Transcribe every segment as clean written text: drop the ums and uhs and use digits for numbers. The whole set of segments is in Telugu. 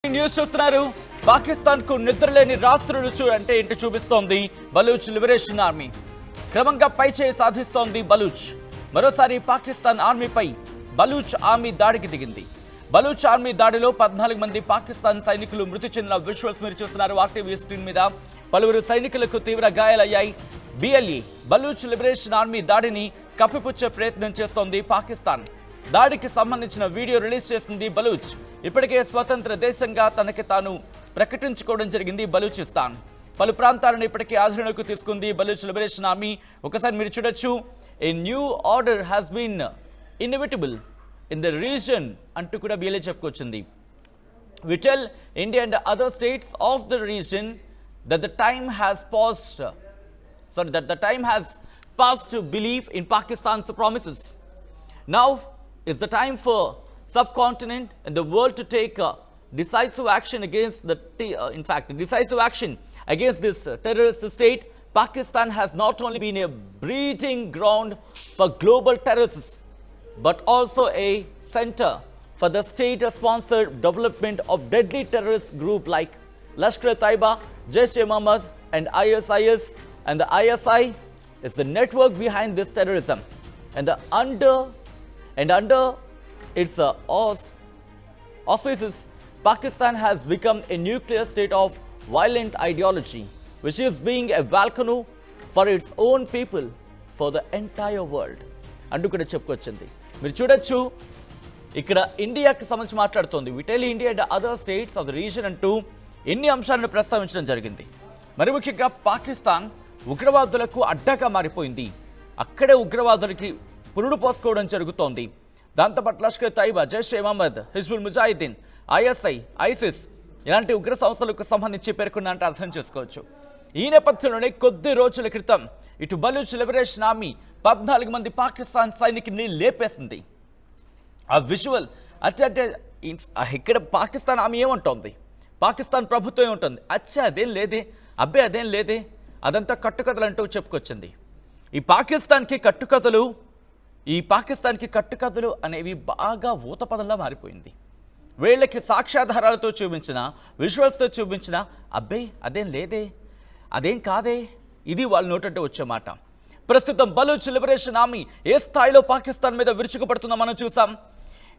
బ్రేకింగ్ న్యూస్ చూస్తున్నారు. పాకిస్తాన్ కు నిద్రలేని రాత్రులు అంటే ఏంటి చూపిస్తోంది బలూచ్ లిబరేషన్ ఆర్మీ. క్రమంగా పైచేయి సాధిస్తోంది బలూచ్. మరోసారి పాకిస్తాన్ ఆర్మీపై బలూచ్ ఆర్మీ దాడికి దిగింది. బలూచ్ ఆర్మీ దాడిలో 14 మంది పాకిస్తాన్ సైనికులు మృతి చెందిన విజువల్స్ మీరు చూస్తున్నారు ఆర్టీవీ స్క్రీన్ మీద. పలువురు సైనికులకు తీవ్ర గాయాలయ్యాయి. బిఎల్ఏ బలూచ్ లిబరేషన్ ఆర్మీ దాడిని కప్పిపుచ్చే ప్రయత్నం చేస్తోంది పాకిస్తాన్. దాడికి సంబంధించిన వీడియో రిలీజ్ చేసింది బలూచ్. ఇప్పటికే స్వతంత్ర దేశంగా తనకి తాను ప్రకటించుకోవడం జరిగింది బలూచిస్తాన్. పలు ప్రాంతాలను ఇప్పటికే ఆధీనంలోకి తీసుకుంది బలూచ్ లిబరేషన్ ఆర్మీ. ఒకసారి మీరు చూడొచ్చు, a new order has been inevitable in the reason అంటూ కూడా బిఎల్ఏ చెప్పుకొచ్చింది. We tell India and other states of the region that the time has passed to believe in Pakistan's promises. Now is the time for subcontinent and the world to take decisive action against this terrorist state. Pakistan has not only been a breeding ground for global terrorists, but also a center for the state-sponsored development of deadly terrorist group like Lashkar-e-Taiba, Jaish-e-Mohammed and ISIS. And the ISI is the network behind this terrorism. And under its auspices, Pakistan has become a nuclear state of violent ideology, which is being a volcano for its own people, for the entire world. అంటూ కూడా చెప్పుకొచ్చింది. మీరు చూడొచ్చు, ఇక్కడ ఇండియాకి సంబంధించి మాట్లాడుతోంది. We tell India and other states of the reason అంటూ ఎన్ని అంశాలను ప్రస్తావించడం జరిగింది. మరి ముఖ్యంగా పాకిస్తాన్ ఉగ్రవాదులకు అడ్డగా మారిపోయింది. అక్కడే ఉగ్రవాదులకి పురుడు పోసుకోవడం జరుగుతోంది. దాంతోపాటు లష్కర్ తైబా, జైష్-e-మొహమ్మద్, హిజ్బుల్ ముజాహిద్దీన్, ఐఎస్ఐ, ఐసిస్ ఇలాంటి ఉగ్ర సంస్థలకు సంబంధించి పేర్కొన్నంటే అర్థం చేసుకోవచ్చు. ఈ నేపథ్యంలోనే కొద్ది రోజుల క్రితం ఇటు బలూచ్ లిబరేషన్ ఆర్మీ 14 మంది పాకిస్తాన్ సైనికుల్ని లేపేసింది. ఆ విజువల్ అంటే ఇక్కడ పాకిస్తాన్ ఆమె ఏమంటోంది, పాకిస్తాన్ ప్రభుత్వం ఏముంటుంది, అదేం లేదే, అదేం లేదే, అదంతా కట్టుకథలు అంటూ చెప్పుకొచ్చింది. ఈ పాకిస్తాన్కి కట్టుకథలు అనేవి బాగా ఊతపదంలా మారిపోయింది. వీళ్ళకి సాక్ష్యాధారాలతో చూపించిన, విజువల్స్తో చూపించిన అదేం లేదే, అదేం కాదే, ఇది వాళ్ళ నోటంటే వచ్చే మాట. ప్రస్తుతం బలూచ్ లిబరేషన్ ఆర్మీ ఏ స్థాయిలో పాకిస్తాన్ మీద విరుచుకుపడుతుందో మనం చూసాం.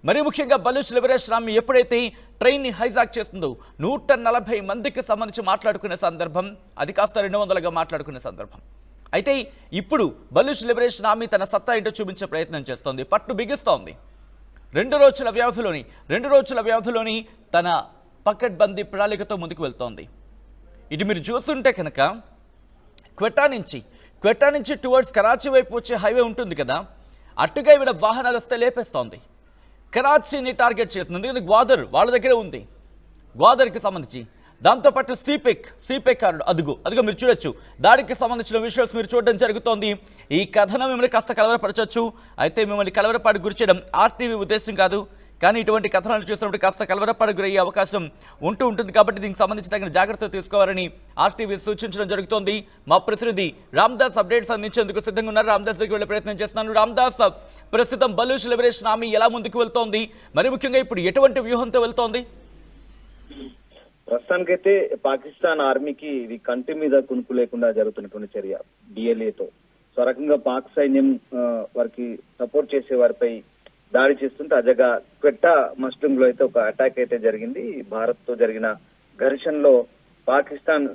మరి ముఖ్యంగా బలూచ్ లిబరేషన్ ఆర్మీ ఎప్పుడైతే ట్రైన్ని హైజాక్ చేస్తుందో 140 మందికి సంబంధించి మాట్లాడుకునే సందర్భం, అది కాస్త 200గా మాట్లాడుకునే సందర్భం. అయితే ఇప్పుడు బలూచ్ లిబరేషన్ ఆర్మీ తన సత్తా ఏంటో చూపించే ప్రయత్నం చేస్తోంది, పట్టు బిగిస్తోంది. 2 రోజుల వ్యవధిలోని తన పకడ్బందీ ప్రణాళికతో ముందుకు వెళ్తోంది. ఇటు మీరు చూస్తుంటే కనుక క్వెటా నుంచి టువర్డ్స్ కరాచీ వైపు వచ్చే హైవే ఉంటుంది కదా, అటుగా ఈవిడ వాహనాలు వస్తే లేపేస్తోంది. కరాచీని టార్గెట్ చేస్తుంది, ఎందుకంటే గ్వాదర్ వాళ్ళ దగ్గరే ఉంది, గ్వాదర్కి సంబంధించి. దాంతోపాటు సిపెక్ అదుగో మీరు చూడొచ్చు. దాడికి సంబంధించిన విషయాలు మీరు చూడడం జరుగుతోంది. ఈ కథనం మిమ్మల్ని కాస్త కలవరపరచవచ్చు. అయితే మిమ్మల్ని కలవరపాటు గురి చేయడం ఆర్టీవీ ఉద్దేశం కాదు, కానీ ఇటువంటి కథనాలు చూసినప్పుడు కాస్త కలవరపాటు గురయ్యే అవకాశం ఉంటుంది. కాబట్టి దీనికి సంబంధించి తగిన జాగ్రత్తలు తీసుకోవాలని ఆర్టీవీ సూచించడం జరుగుతోంది. మా ప్రతినిధి రామ్దాస్ అప్డేట్స్ అందించేందుకు సిద్ధంగా ఉన్నారు. రామ్దాస్ దగ్గరికి వెళ్ళే ప్రయత్నం చేస్తున్నాను. రామ్దాస్, ప్రస్తుతం బలూచ్ లిబరేషన్ ఆర్మీ ఎలా ముందుకు వెళ్తోంది, మరి ముఖ్యంగా ఇప్పుడు ఎటువంటి వ్యూహంతో వెళ్తోంది? ప్రస్తుతానికైతే పాకిస్తాన్ ఆర్మీకి ఇది కంటి మీద కునుకు లేకుండా జరుగుతున్నటువంటి చర్య బిఎల్ఏతో. సో రకంగా పాక్ సైన్యం వారికి సపోర్ట్ చేసే వారిపై దాడి చేస్తుంటే తాజాగా క్వెట్టా మస్టుంగ్ లో అయితే ఒక అటాక్ అయితే జరిగింది. భారత్ తో జరిగిన ఘర్షణలో పాకిస్తాన్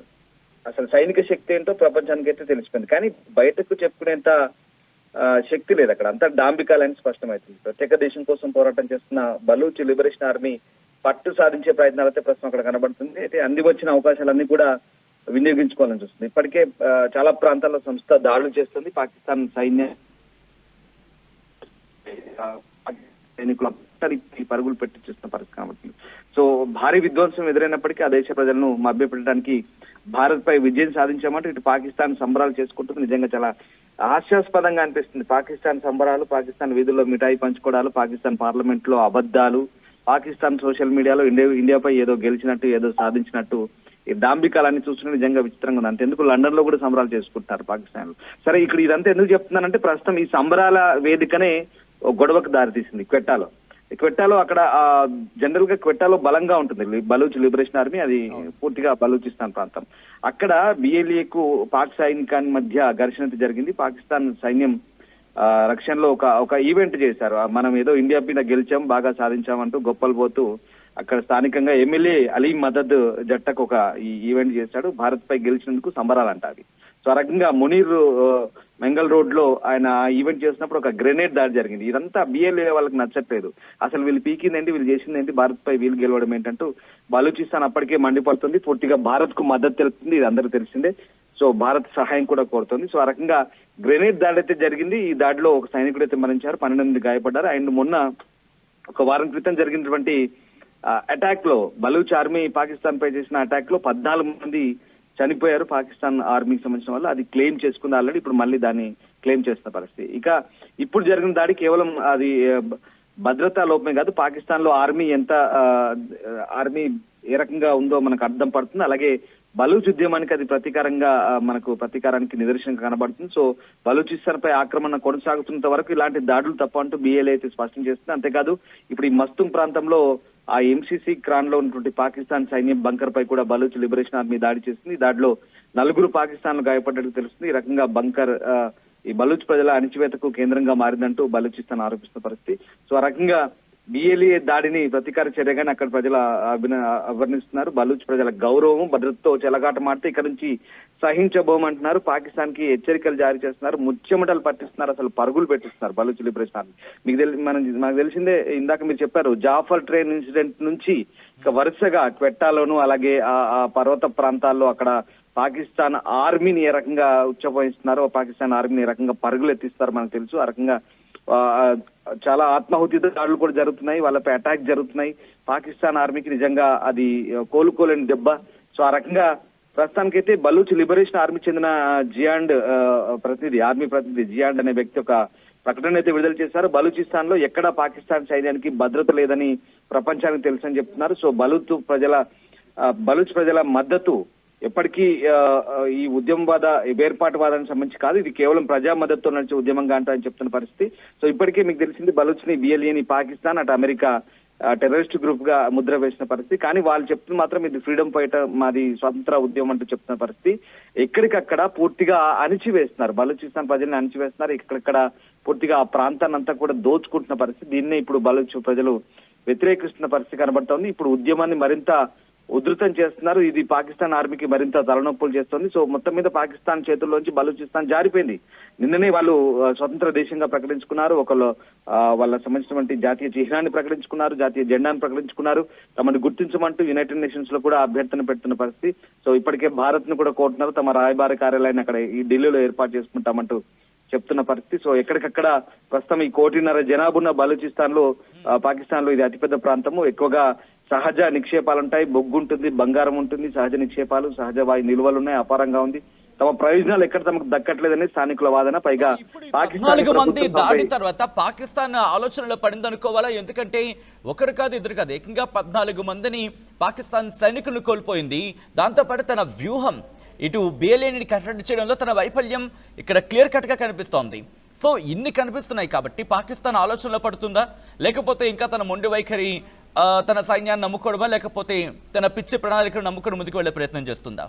అసలు సైనిక శక్తి ఏంటో ప్రపంచానికి అయితే తెలిసిపోయింది, కానీ బయటకు చెప్పుకునేంత శక్తి లేదు అక్కడ. అంతా డాంబికాలని స్పష్టమవుతుంది. ప్రత్యేక దేశం కోసం పోరాటం చేస్తున్న బలూచ్ లిబరేషన్ ఆర్మీ పట్టు సాధించే ప్రయత్నాలు అయితే ప్రస్తుతం అక్కడ కనబడుతుంది. అయితే అంది వచ్చిన అవకాశాలన్నీ కూడా వినియోగించుకోవాలని చూస్తుంది. ఇప్పటికే చాలా ప్రాంతాల్లో సంస్థ దాడులు చేస్తుంది. పాకిస్తాన్ సైనికులు పరుగులు పెట్టించేస్తున్న పరిస్థితి కాబట్టి సో భారీ విధ్వంసం ఎదురైనప్పటికీ ఆ దేశ ప్రజలను మభ్యపెట్టడానికి భారత్ పై విజయం సాధించామంటే ఇటు పాకిస్తాన్ సంబరాలు చేసుకుంటుంది. నిజంగా చాలా హాస్యాస్పదంగా అనిపిస్తుంది. పాకిస్తాన్ సంబరాలు, పాకిస్తాన్ వీధుల్లో మిఠాయి పంచుకోవడాలు, పాకిస్తాన్ పార్లమెంట్ లో అబద్ధాలు, పాకిస్తాన్ సోషల్ మీడియాలో ఇండియాపై ఏదో గెలిచినట్టు, ఏదో సాధించినట్టు ఈ డాంబికాలన్నీ చూస్తుంటే నిజంగా విచిత్రంగా ఉంది. అంతెందుకు లండన్ లో కూడా సంబరాలు చేసుకుంటున్నారు పాకిస్తాన్ లో. సరే, ఇక్కడ ఇదంతా ఎందుకు చెప్తున్నానంటే ప్రస్తుతం ఈ సంబరాల వేదికనే గొడవకు దారితీసింది క్వెట్టాలో. క్వెట్టాలో అక్కడ జనరల్ గా క్వెట్టాలో బలంగా ఉంటుంది బలూచ్ లిబరేషన్ ఆర్మీ, అది పూర్తిగా బలూచిస్తాన్ ప్రాంతం. అక్కడ బిఎల్ఏకు పాక్ సైనికాన్ని మధ్య ఘర్షణ జరిగింది. పాకిస్తాన్ సైన్యం రక్షణలో ఒక ఈవెంట్ చేశారు. మనం ఏదో ఇండియా మీద గెలిచాం, బాగా సాధించామంటూ గొప్పలు పోతూ అక్కడ స్థానికంగా ఎమ్మెల్యే అలీ మదద్ జట్టకు ఒక ఈ ఈవెంట్ చేశాడు. భారత్ పై గెలిచినందుకు సంబరాలంట అవి. సో ఆ రకంగా మునీర్ మెంగల్ రోడ్ లో ఆయన ఈవెంట్ చేసినప్పుడు ఒక గ్రెనేడ్ దాడి జరిగింది. ఇదంతా బిఎల్ఏ వాళ్ళకి నచ్చట్లేదు. అసలు వీళ్ళు పీకిందేంటి, వీళ్ళు చేసిందేంటి, భారత్ పై వీళ్ళు గెలవడం ఏంటంటూ బలూచిస్తాన్ అప్పటికే మండిపడుతుంది. పూర్తిగా భారత్ కు మద్దతు తెలుపుతుంది. ఇది అందరూ తెలిసిందే. సో భారత్ సహాయం కూడా కోరుతుంది. సో ఆ రకంగా గ్రెనేడ్ దాడి అయితే జరిగింది. ఈ దాడిలో ఒక సైనికుడు అయితే మరణించారు, 12 మంది గాయపడ్డారు. అండ్ మొన్న ఒక వారం క్రితం జరిగినటువంటి అటాక్ లో బలూచ్ ఆర్మీ పాకిస్తాన్ పై చేసిన అటాక్ లో 14 మంది చనిపోయారు పాకిస్తాన్ ఆర్మీకి సంబంధించిన వాళ్ళు. అది క్లెయిమ్ చేసుకుంది ఆల్రెడీ, ఇప్పుడు మళ్ళీ దాన్ని క్లెయిమ్ చేస్తున్న పరిస్థితి. ఇక ఇప్పుడు జరిగిన దాడి కేవలం అది భద్రతా లోపమే కాదు, పాకిస్తాన్ లో ఆర్మీ ఆర్మీ ఏ రకంగా ఉందో మనకు అర్థం పడుతుంది. అలాగే బలూచ్ ఉద్యమానికి అది ప్రతీకారానికి నిదర్శనంగా కనబడుతుంది. సో బలూచిస్తాన్ పై ఆక్రమణ కొనసాగుతున్నంత వరకు ఇలాంటి దాడులు తప్ప అంటూ బిఎల్ఏ అయితే స్పష్టం చేస్తుంది. అంతేకాదు ఇప్పుడు ఈ మస్తూం ప్రాంతంలో ఆ ఎంసీసీ క్రాన్ లో ఉన్నటువంటి పాకిస్తాన్ సైన్యం బంకర్ పై కూడా బలూచ్ లిబరేషన్ ఆర్మీ దాడి చేసింది. దాడిలో 4 పాకిస్తాన్ గాయపడ్డట్టు తెలుస్తుంది. ఈ రకంగా బంకర్ ఈ బలూచ్ ప్రజల అణిచివేతకు కేంద్రంగా మారిందంటూ బలూచిస్తాన్ ఆరోపిస్తున్న పరిస్థితి. సో ఆ రకంగా బిఎల్ఏ దాడిని ప్రతీకార చర్యగానే అక్కడ ప్రజలు అభివర్ణిస్తున్నారు. బలూచ్ ప్రజల గౌరవం భద్రతతో చెలగాటమాడితే ఇక్కడ నుంచి సహించబోమంటున్నారు. పాకిస్తాన్ కి హెచ్చరికలు జారీ చేస్తున్నారు, ముచ్చెమటలు పట్టిస్తున్నారు, అసలు పరుగులు పెట్టిస్తున్నారు బలూచ్ లిబరేషన్ ఆర్మీ. మనకు తెలిసిందే, ఇందాక మీరు చెప్పారు జాఫర్ ట్రైన్ ఇన్సిడెంట్ నుంచి ఇక వరుసగా క్వెట్టాలోను అలాగే ఆ పర్వత ప్రాంతాల్లో అక్కడ పాకిస్తాన్ ఆర్మీని ఏ రకంగా ఉచ్చపోయిస్తున్నారో, పాకిస్తాన్ ఆర్మీని ఏ రకంగా పరుగులు ఎత్తిస్తారో మనకు తెలుసు. ఆ రకంగా చాలా ఆత్మాహుతి దాడులు కూడా జరుగుతున్నాయి, వాళ్ళపై అటాక్ జరుగుతున్నాయి. పాకిస్తాన్ ఆర్మీకి నిజంగా అది కోలుకోలేని దెబ్బ. సో ఆ రకంగా ప్రస్తుతానికైతే బలూచ్ లిబరేషన్ ఆర్మీ చెందిన జియాండ్ ఆర్మీ ప్రతినిధి జియాండ్ అనే వ్యక్తి ఒక ప్రకటన అయితే విడుదల చేశారు. బలూచిస్తాన్ లో ఎక్కడా పాకిస్తాన్ సైన్యానికి భద్రత లేదని ప్రపంచానికి తెలుసని చెప్తున్నారు. సో బలూచ్ ప్రజల మద్దతు ఎప్పటికీ ఈ ఉద్యమవాద వేర్పాటువాదానికి సంబంధించి కాదు, ఇది కేవలం ప్రజా మద్దతుతో నడిచే ఉద్యమంగా అంటారని చెప్తున్న పరిస్థితి. సో ఇప్పటికే మీకు తెలిసింది బలూచ్ ని బిఎల్ఏని పాకిస్తాన్ అటు అమెరికా టెర్రరిస్ట్ గ్రూప్ గా ముద్ర వేసిన పరిస్థితి. కానీ వాళ్ళు చెప్తున్న మాత్రం ఇది ఫ్రీడమ్ ఫైటర్, మాది స్వతంత్ర ఉద్యమం అంటూ చెప్తున్న పరిస్థితి. ఎక్కడికక్కడ పూర్తిగా అణిచివేస్తున్నారు, బలూచిస్తాన్ ప్రజల్ని అణిచివేస్తున్నారు. ఇక్కడక్కడ పూర్తిగా ఆ ప్రాంతాన్ని అంతా కూడా దోచుకుంటున్న పరిస్థితి. దీన్నే ఇప్పుడు బలూచ్ ప్రజలు వ్యతిరేకిస్తున్న పరిస్థితి కనబడుతోంది. ఇప్పుడు ఉద్యమాన్ని మరింత ఉధృతం చేస్తున్నారు. ఇది పాకిస్తాన్ ఆర్మీకి మరింత తలనొప్పులు చేస్తోంది. సో మొత్తం మీద పాకిస్తాన్ చేతుల్లోంచి బలూచిస్తాన్ జారిపోయింది. నిన్ననే వాళ్ళు స్వతంత్ర దేశంగా ప్రకటించుకున్నారు. వాళ్ళ సంబంధించినటువంటి జాతీయ చిహ్నాన్ని ప్రకటించుకున్నారు, జాతీయ జెండాను ప్రకటించుకున్నారు. తమను గుర్తించమంటూ యునైటెడ్ నేషన్స్ లో కూడా అభ్యర్థన పెడుతున్న పరిస్థితి. సో ఇప్పటికే భారత్ ను కూడా కోరుతున్నారు, తమ రాయబార కార్యాలయాన్ని అక్కడ ఈ ఢిల్లీలో ఏర్పాటు చేసుకుంటామంటూ చెప్తున్న పరిస్థితి. సో ఎక్కడికక్కడ ప్రస్తుతం ఈ 1.5 కోటి జనాభా బలూచిస్తాన్ లో పాకిస్తాన్ లో ఇది అతిపెద్ద ప్రాంతము. ఎక్కువగా సహజ నిక్షేపాలు ఉంటాయి, బొగ్గు ఉంటుంది, బంగారం ఉంటుంది, సహజ నిక్షేపాలు, సహజ వాయు నిల్వలు ఉన్నాయి, అపారంగా ఉంది. తమ ప్రయోజనాలు ఎక్కడ తమకు దక్కట్లేదని స్థానికుల వాదన. పైగా 14 మంది దాడి తర్వాత పాకిస్తాన్ ఆలోచనలో పడింది అనుకోవాలా? ఎందుకంటే ఒకరు కాదు ఇద్దరు కాదు, ఏకంగా 14 మందిని పాకిస్తాన్ సైనికులను కోల్పోయింది. దాంతోపాటు తన వ్యూహం ఇటు బిఎల్ఏని కట్టడి చేయడంలో తన వైఫల్యం ఇక్కడ క్లియర్ కట్ గా కనిపిస్తోంది. సో ఇన్ని కనిపిస్తున్నాయి కాబట్టి పాకిస్తాన్ ఆలోచనలో పడుతుందా, లేకపోతే ఇంకా తన మొండి వైఖరి తన సైన్యాన్ని నమ్ముకోవడమా, లేకపోతే తన పిచ్చి ప్రణాళికను నమ్ముకొని ముందుకు వెళ్లే ప్రయత్నం చేస్తుందా?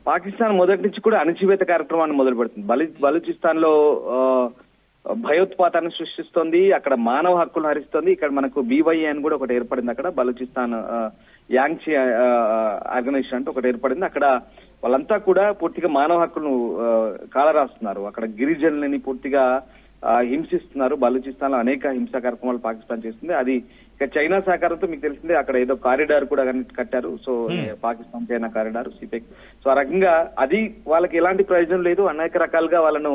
పాకిస్తాన్ మొదటి నుంచి కూడా అణచివేత కార్యక్రమాన్ని మొదలు పెడుతుంది. బలూచిస్తాన్ లో భయోత్పాతాన్ని సృష్టిస్తోంది, అక్కడ మానవ హక్కులు హరిస్తోంది. ఇక్కడ మనకు BYA అని కూడా ఒకటి ఏర్పడింది, అక్కడ బలూచిస్తాన్ యాంగ్చి ఆర్గనైజేషన్ అంటే ఒకటి ఏర్పడింది. అక్కడ వాళ్ళంతా కూడా పూర్తిగా మానవ హక్కులను కాలరాస్తున్నారు. అక్కడ గిరిజనులని పూర్తిగా హింసిస్తున్నారు. బలూచిస్తాన్ లో అనేక హింసా కార్యక్రమాలు పాకిస్తాన్ చేస్తుంది. అది ఇక చైనా సహకారంతో మీకు తెలిసిందే, అక్కడ ఏదో కారిడార్ కూడా కట్టారు. So Pakistan China corridor సిపెక్. So ఆ రకంగా అది వాళ్ళకి ఎలాంటి ప్రయోజనం లేదు, అనేక రకాలుగా వాళ్ళను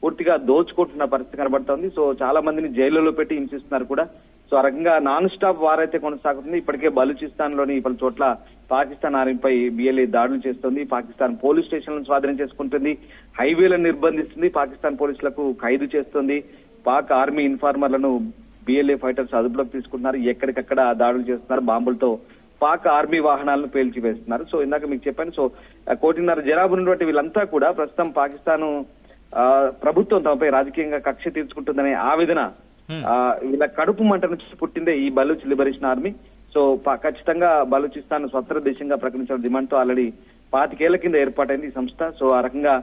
పూర్తిగా దోచుకుంటున్న పరిస్థితి కనబడుతోంది. సో చాలా మందిని జైలులో పెట్టి హింసిస్తున్నారు కూడా. సో ఆ రకంగా నాన్ స్టాప్ వార్ అయితే కొనసాగుతుంది. ఇప్పటికే బలూచిస్తాన్ లోని పలు చోట్ల పాకిస్తాన్ ఆర్మీపై బిఎల్ఏ దాడులు చేస్తుంది. పాకిస్తాన్ పోలీస్ స్టేషన్లను స్వాధీనం చేసుకుంటుంది, హైవేలను నిర్బంధిస్తుంది, పాకిస్తాన్ పోలీసులకు ఖైదు చేస్తుంది. పాక్ ఆర్మీ ఇన్ఫార్మర్లను బిఎల్ఏ ఫైటర్స్ అదుపులోకి తీసుకుంటున్నారు, ఎక్కడికక్కడ దాడులు చేస్తున్నారు, బాంబులతో పాక్ ఆర్మీ వాహనాలను పేల్చివేస్తున్నారు. సో ఇందాక మీకు చెప్పాను. సో 1.5 కోటి జనాభా ఉన్నటువంటి వీళ్ళంతా కూడా ప్రస్తుతం పాకిస్తాన్ ప్రభుత్వం తమపై రాజకీయంగా కక్ష తీర్చుకుంటుందనే ఆవేదన వీళ్ళ కడుపు మంట నుంచి పుట్టిందే ఈ బలూచ్ లిబరేషన్ ఆర్మీ. సో ఖచ్చితంగా బలూచిస్తాన్ స్వతంత్ర దేశంగా ప్రకటించిన డిమాండ్ తో ఆల్రెడీ 25 ఏళ్ల కింద ఏర్పాటైంది ఈ సంస్థ. సో ఆ రకంగా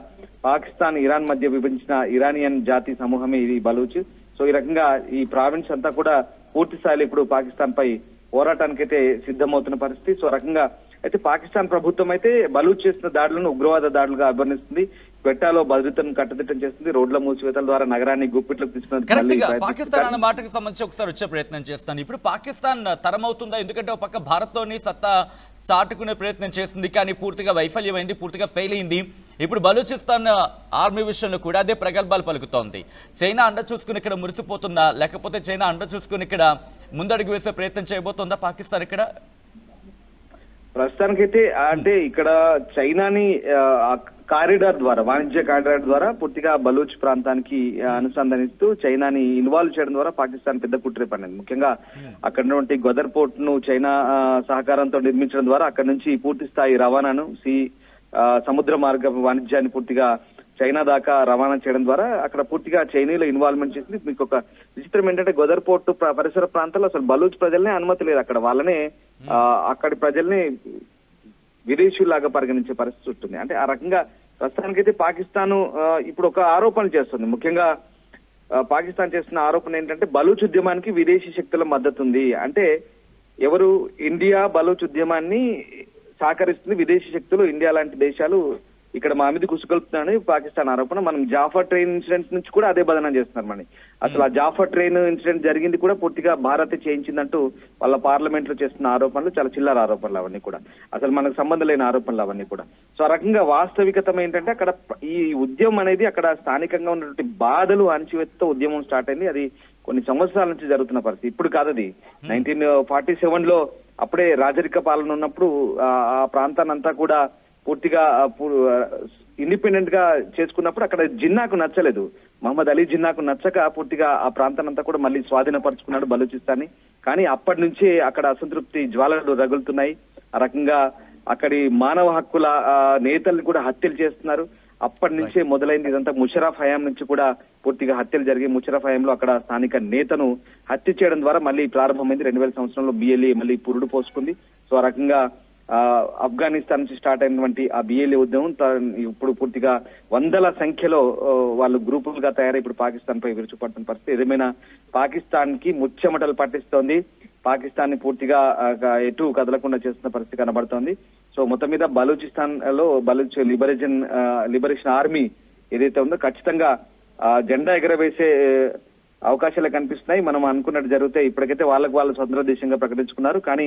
పాకిస్తాన్ ఇరాన్ మధ్య విభజించిన ఇరానియన్ జాతి సమూహమే ఇది బలూచ్. సో ఈ రకంగా ఈ ప్రావిన్స్ అంతా కూడా పూర్తి స్థాయిలో ఇప్పుడు పాకిస్తాన్ పై పోరాటానికైతే సిద్ధమవుతున్న పరిస్థితి. సో రకంగా అయితే పాకిస్తాన్ ప్రభుత్వం అయితే బలూచ్ చేసిన దాడులను ఉగ్రవాద దాడులుగా అభివర్ణిస్తుంది. క్వెట్టాలో భద్రతను కట్టుదిట్టం చేస్తుంది. రోడ్ల మూసివేతల ద్వారా నగరాన్ని గుప్పిట్లకు తీసుకున్న పాకిస్తాన్ అన్న మాటకి సంబంధించి ఒకసారి వచ్చే ప్రయత్నం చేస్తాను. ఇప్పుడు పాకిస్తాన్ తరం అవుతుందా? ఎందుకంటే ఒక పక్క భారత్తోని సత్తా చాటుకునే ప్రయత్నం చేసింది, కానీ పూర్తిగా వైఫల్యమైంది, పూర్తిగా ఫెయిల్ అయింది. ఇప్పుడు బలూచిస్తాన్ ఆర్మీ విషయంలో కూడా అదే ప్రగల్భాలు పలుకుతోంది. చైనా అండ చూసుకుని ఇక్కడ మురిసిపోతుందా, లేకపోతే చైనా అండ చూసుకుని ఇక్కడ ముందడుగు వేసే ప్రయత్నం చేయబోతోందా పాకిస్తాన్? ఇక్కడ ప్రస్తుతానికైతే అంటే ఇక్కడ చైనాని కారిడార్ ద్వారా, వాణిజ్య కారిడార్ ద్వారా పూర్తిగా బలూచ్ ప్రాంతానికి అనుసంధానిస్తూ చైనాని ఇన్వాల్వ్ చేయడం ద్వారా పాకిస్తాన్ పెద్ద కుట్రే పడింది. ముఖ్యంగా అక్కడ ఉన్నటువంటి గదర్ పోర్ట్ ను చైనా సహకారంతో నిర్మించడం ద్వారా అక్కడ నుంచి పూర్తి స్థాయి రవాణాను సముద్ర మార్గ వాణిజ్యాన్ని పూర్తిగా చైనా దాకా రవాణా చేయడం ద్వారా అక్కడ పూర్తిగా చైనీలో ఇన్వాల్వ్మెంట్ చేసింది. మీకు ఒక విచిత్రం ఏంటంటే గదర్ పోర్టు పరిసర ప్రాంతాల్లో అసలు బలూచ్ ప్రజలనే అనుమతి లేదు. అక్కడ వాళ్ళనే అక్కడి ప్రజల్ని విదేశీయులాగా పరిగణించే పరిస్థితి ఉంటుంది. అంటే ఆ రకంగా ప్రస్తుతానికైతే పాకిస్తాన్ ఇప్పుడు ఒక ఆరోపణ చేస్తుంది. ముఖ్యంగా పాకిస్తాన్ చేస్తున్న ఆరోపణ ఏంటంటే బలూచ్ ఉద్యమానికి విదేశీ శక్తుల మద్దతు ఉంది. అంటే ఎవరు? ఇండియా బలూచ్ ఉద్యమాన్ని సహకరిస్తుంది, విదేశీ శక్తులు ఇండియా లాంటి దేశాలు ఇక్కడ మా మీద కుసుకొల్పుతున్నారని పాకిస్తాన్ ఆరోపణ. మనం జాఫర్ ట్రైన్ ఇన్సిడెంట్ నుంచి కూడా అదే బదనం చేస్తున్నారు. మరి అసలు ఆ జాఫర్ ట్రైన్ ఇన్సిడెంట్ జరిగింది కూడా పూర్తిగా భారత్ చేయించిందంటూ వాళ్ళ పార్లమెంట్ లో చేస్తున్న ఆరోపణలు చాలా చిల్లర ఆరోపణలు అవన్నీ కూడా, అసలు మనకు సంబంధం లేని ఆరోపణలు అవన్నీ కూడా. సో ఆ రకంగా వాస్తవికత ఏంటంటే అక్కడ ఈ ఉద్యమం అనేది అక్కడ స్థానికంగా ఉన్నటువంటి బాధలు అణచివేతతో ఉద్యమం స్టార్ట్ అయింది. అది కొన్ని సంవత్సరాల నుంచి జరుగుతున్న పరిస్థితి, ఇప్పుడు కాదు. అది 1947లో అప్పుడే రాజరిక పాలన ఉన్నప్పుడు ఆ ప్రాంతాన్ని అంతా కూడా పూర్తిగా ఇండిపెండెంట్ గా చేసుకున్నప్పుడు అక్కడ జిన్నాకు నచ్చలేదు. మహమ్మద్ అలీ జిన్నాకు నచ్చక పూర్తిగా ఆ ప్రాంతాన్ని అంతా కూడా మళ్ళీ స్వాధీనపరుచుకున్నాడు బలూచిస్తాన్ని. కానీ అప్పటి నుంచే అక్కడ అసంతృప్తి జ్వాలలు రగులుతున్నాయి. ఆ రకంగా అక్కడి మానవ హక్కుల నేతల్ని కూడా హత్యలు చేస్తున్నారు. అప్పటి నుంచే మొదలైంది ఇదంతా. ముషరఫ్ హయాం నుంచి కూడా పూర్తిగా హత్యలు జరిగి ముషరఫ్ హయాంలో అక్కడ స్థానిక నేతను హత్య చేయడం ద్వారా మళ్ళీ ప్రారంభమైంది. 2000 సంవత్సరంలో BLA మళ్ళీ పురుడు పోసుకుంది. సో ఆ రకంగా ఆఫ్ఘనిస్తాన్ నుంచి స్టార్ట్ అయినటువంటి ఆ BLA ఉద్యమం ఇప్పుడు పూర్తిగా వందల సంఖ్యలో వాళ్ళు గ్రూపులుగా తయారై ఇప్పుడు పాకిస్తాన్ పై విరుచుపడుతున్న పరిస్థితి. ఏదేమైనా పాకిస్తాన్ కి ముచ్చెమటలు పట్టిస్తోంది. పాకిస్తాన్ ని పూర్తిగా ఎటు కదలకుండా చేస్తున్న పరిస్థితి కనబడుతోంది. సో మొత్తం మీద బలూచిస్తాన్ లో బలూచ్ లిబరేషన్ ఆర్మీ ఏదైతే ఉందో ఖచ్చితంగా జెండా ఎగరవేసే అవకాశాలు కనిపిస్తున్నాయి. మనం అనుకున్నట్టు జరిగితే ఇప్పటికైతే వాళ్ళు స్వతంత్ర దేశంగా ప్రకటించుకున్నారు. కానీ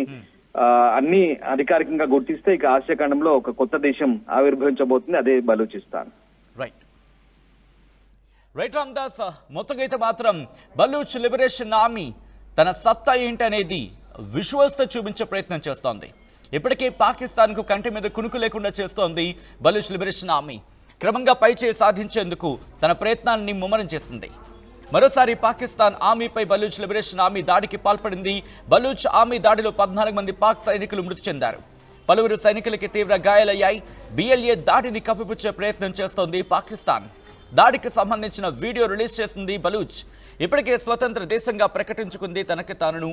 అన్ని అధికారికంగా గుర్తిస్తే ఇక ఆసియా ఖండంలో ఒక కొత్త దేశం ఆవిర్భవించబోతుంది, అదే బలూచిస్తాన్. రైట్ రామ్దాస్, మొత్తంగా అయితే మాత్రం బలూచ్ లిబరేషన్ ఆర్మీ తన సత్తా ఏంటి అనేది విజువల్స్ తో చూపించే ప్రయత్నం చేస్తోంది. ఇప్పటికే పాకిస్తాన్ కు కంటి మీద కునుకు లేకుండా చేస్తోంది బలూచ్ లిబరేషన్ ఆర్మీ. క్రమంగా పైచేయి సాధించేందుకు తన ప్రయత్నాన్ని ముమ్మరం చేస్తుంది. మరోసారి పాకిస్తాన్ ఆర్మీపై బలూచ్ లిబరేషన్ ఆర్మీ దాడికి పాల్పడింది. బలూచ్ ఆర్మీ దాడిలో 14 మంది పాక్ సైనికులు మృతి చెందారు. పలువురు సైనికులకి తీవ్ర గాయాలయ్యాయి. BLA దాడిని కప్పిపుచ్చే ప్రయత్నం చేస్తోంది పాకిస్తాన్. దాడికి సంబంధించిన వీడియో రిలీజ్ చేసింది బలూచ్. ఇప్పటికే స్వతంత్ర దేశంగా ప్రకటించుకుంది తనకి తాను.